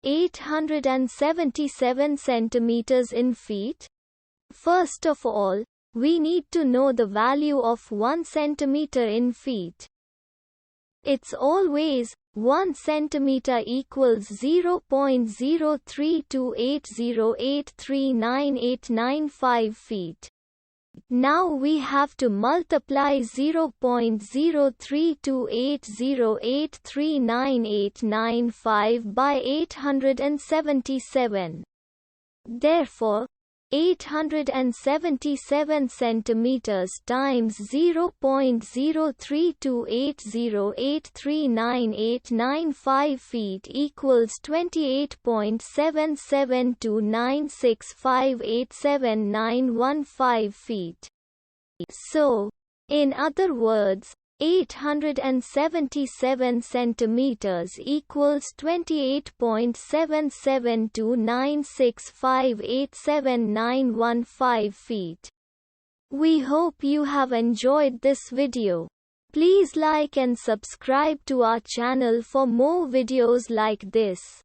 877 centimeters in feet? First of all, we need to know the value of 1 centimeter in feet. It's always 1 centimeter equals 0.03280839895 feet. Now we have to multiply 0.03280839895 by 877. Therefore, 877 centimeters times 0.03280839895 feet equals 28.772965879115 feet. So, in other words, 877 centimeters equals 28.772965879115 feet. We hope you have enjoyed this video. Please like and subscribe to our channel for more videos like this.